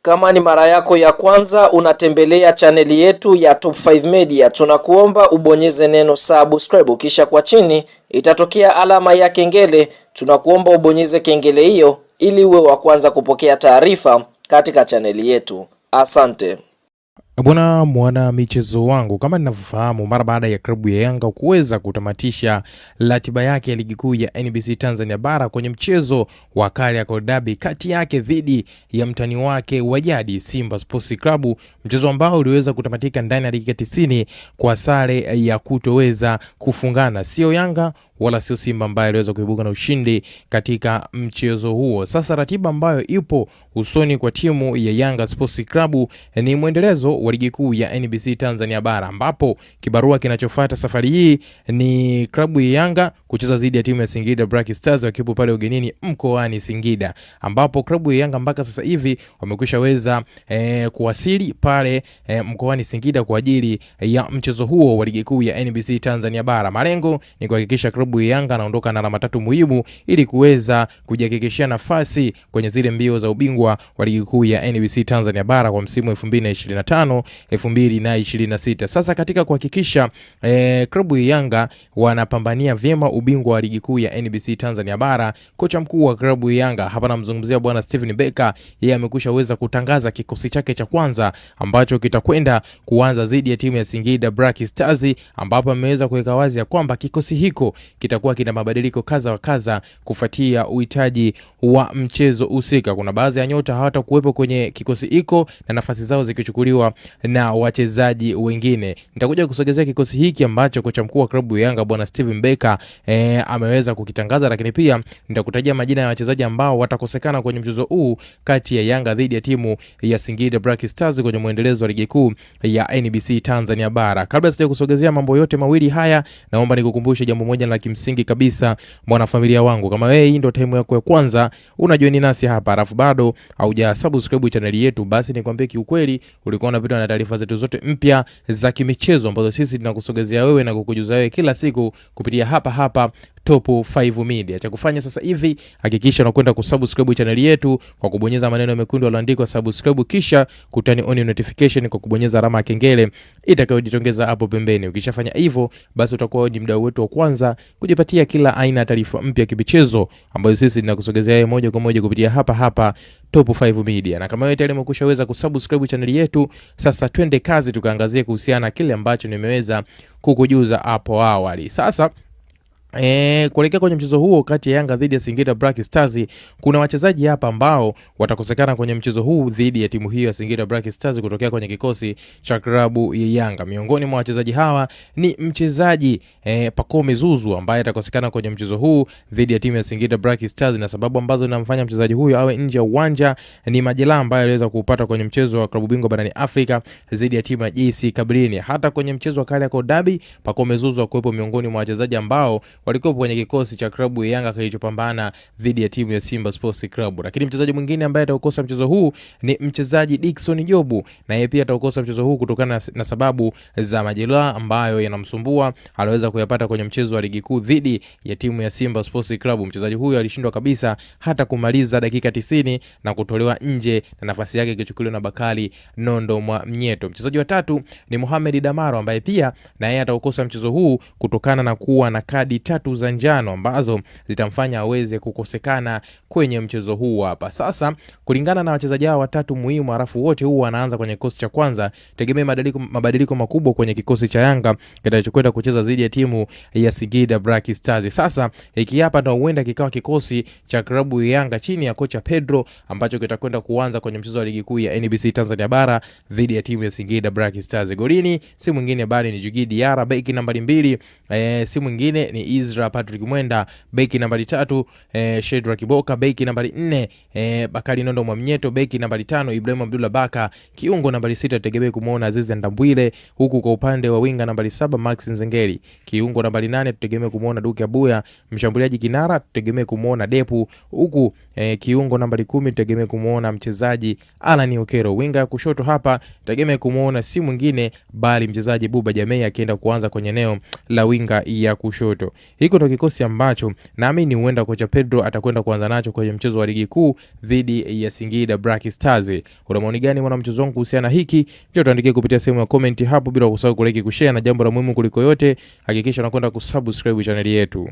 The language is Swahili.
Kama ni mara yako ya kwanza unatembelea chaneli yetu ya Top 5 Media, tunakuomba ubonyeze neno subscribe, kisha kwa chini itatokea alama ya kengele. Tunakuomba ubonyeze kengele hiyo ili uwe wa kwanza kupokea taarifa katika chaneli yetu. Asante. Bwana mwana michezo wangu, kama ninavyofahamu, mara baada ya klabu ya Yanga kuweza kutamatisha ratiba yake ya ligi kuu ya NBC Tanzania Bara kwenye mchezo wa Kariakoo Derby kati yake dhidi ya mtani wake wa jadi Simba Sports Club, mchezo ambao uliweza kutamatika ndani ya dakika 90 kwa sare ya kutoweza kufungana. Sio Yanga wala sio Simba ambaye aliweza kuibuka na ushindi katika mchezo huo. Sasa ratiba ambayo ipo usoni kwa timu ya Yanga Sports Club ni mwendelezo wa ligi kuu ya NBC Tanzania Bara, ambapo kibarua kinachofuata safari hii ni klabu ya Yanga kucheza dhidi ya timu ya Singida Black Stars wakipo pale ugenini mkoani Singida, ambapo klabu ya Yanga mpaka sasa hivi wamekwishaweza kuwasili pale mkoani Singida kwa ajili ya mchezo huo wa ligi kuu ya NBC Tanzania Bara. Malengo ni kuhakikisha klabu ya Yanga anaondoka na alama 3 muhimu ili kuweza kujihakikishia nafasi kwenye zile mbio za ubingwa wa ligi kuu ya NBC Tanzania Bara kwa msimu 2025-2026. Sasa katika kuhakikisha klabu ya Yanga wanapambania vyema ubingwa wa ligi kuu ya NBC Tanzania Bara, kocha mkuu wa klabu ya Yanga, hapa namzungumzia bwana Steven Becker, yeye amekwishaweza kutangaza kikosi chake cha kwanza ambacho kitakwenda kuanza dhidi ya timu ya Singida Black Stars, ambapo ameweza kuweka wazi ya kwamba kikosi hiko kitakuwa kina mabadiliko kadha wa kadha kufuatia uhitaji wa mchezo husika. Kuna baadhi ya nyota hawatakuwepo kwenye kikosi hiko na nafasi zao zikichukuliwa na wachezaji wengine. Nitakuja kusogezea kikosi hiki ambacho kocha mkuu wa klabu ya Yanga bwana Steven Becker ameweza kukitangaza, lakini pia nitakutajia majina ya wachezaji ambao watakosekana kwenye mchezo huu kati ya Yanga dhidi ya timu ya Singida Black Stars kwenye muendelezo wa ligi kuu ya NBC Tanzania Bara. Kabla sija kusogezea mambo yote mawili haya, naomba nikukumbushe jambo moja la kimsingi kabisa, mwanafamilia wangu. Kama wewe hii ndio time yako ya kwanza unajoin nasi hapa alafu bado haujasubscribe channel yetu, basi nikwambie kiukweli ulikuwa unapitwa na taarifa zetu zote mpya za kimichezo ambazo sisi tunakusogezea wewe na kukujuza wewe kila siku kupitia hapa Top 5 Media. Cha kufanya sasa hivi, hakikisha unakwenda kusubscribe channel yetu kwa kubonyeza maneno mekundu yaliyoandikwa subscribe, kisha kutani on notification kwa kubonyeza alama ya kengele itakayojitokeza hapo pembeni. Ukishafanya hivyo, basi utakuwa ni mdau wetu wa kwanza kujipatia kila aina ya taarifa mpya kibichezo ambazo sisi tunakusogezea moja kwa moja kupitia hapa Top 5 Media. Na kama wewe tayari umekushaweza kusubscribe channel yetu, sasa twende kazi tukaangazie kuhusiana kile ambacho nimeweza kukujuza hapo awali. Sasa kuelekea kwenye mchezo huo kati ya Yanga dhidi ya Singida Black Stars, kuna wachezaji hapa ambao watakosekana kwenye mchezo huu dhidi ya timu hiyo ya Singida Black Stars kutokea kwenye kikosi cha klabu ya Yanga. Miongoni mwa wachezaji hawa ni mchezaji Pacome Zouzoua ambaye atakosekana kwenye mchezo huu dhidi ya timu ya Singida Black Stars, na sababu ambazo zinamfanya mchezaji huyo awe nje ya uwanja ni majeraha ambayo aliweza kupata kwenye mchezo wa klabu bingwa barani Afrika dhidi ya timu ya JC Kabylie. Hata kwenye mchezo wa Kariakoo Derby, Pacome Zouzoua kuwepo miongoni mwa wachezaji ambao walikuwa kwenye kikosi cha klabu ya Yanga kilichopambana dhidi ya timu ya Simba Sports Club. Lakini mchezaji mwingine ambaye atakosa mchezo huu ni mchezaji Dickson Jobu, na yeye pia atakosa mchezo huu kutokana na sababu za majeraha ambayo yanamsumbua aliweza kuyapata kwenye mchezo wa ligi kuu dhidi ya timu ya Simba Sports Club. Mchezaji huyu alishindwa kabisa hata kumaliza dakika 90 na kutolewa nje na nafasi yake ikichukuliwa na Bakari Nondo Mnyeto. Mchezaji wa tatu ni Mohamed Damaro ambaye pia na yeye atakosa mchezo huu kutokana na kuwa na kadi 3 za njano ambazo zitamfanya aweze kukosekana kwenye mchezo huu hapa. Sasa kulingana na wachezaji hao watatu muhimu, alafu wote huu wanaanza kwenye kikosi cha kwanza, tegemea mabadiliko makubwa kwenye kikosi cha Yanga kitachokwenda kucheza dhidi ya timu ya Singida Black Stars. Sasa hiki hapa ndio huenda kikawa kikosi cha klabu ya Yanga chini ya kocha Pedro ambacho kitakwenda kuanza kwenye mchezo wa ligi kuu ya NBC Tanzania Bara dhidi ya timu ya Singida Black Stars. Golini si mwingine bali ni Djigui Diarra, beki nambari 2 si mwingine ni Izra Patrick Mwenda, beki nambari 3 Shedrack Kiboka, beki nambari 4 Bakari Nondo Mnyeto, beki nambari 5 Ibrahim Abdullah Baka, kiungo nambari 6 tegemea kumuona Aziz Ndambwile, huku kwa upande wa winga nambari 7 Max Nzengeli, kiungo nambari 8 tutegemea kumuona Duke Abuya, mshambuliaji kinara tutegemea kumuona Depu, huku kiungo nambari 10 tegemea kumuona mchezaji Alan Okero. Winga ya kushoto hapa tegemea kumuona si mwingine bali mchezaji Buba Jammeh akienda kuanza kwenye eneo la winga ya kushoto. Hiko ndio kikosi ambacho naamini huenda kocha Pedro atakwenda kuanza nacho kwenye mchezo wa ligi kuu dhidi ya Singida Black Stars. Una maoni gani mwana mchezo wangu kuhusiana hiki? Njoo tuandikie kupitia sehemu ya comment hapo, bila kusahau kulike, kushare, na jambo la muhimu kuliko yote hakikisha unakwenda kusubscribe channel yetu.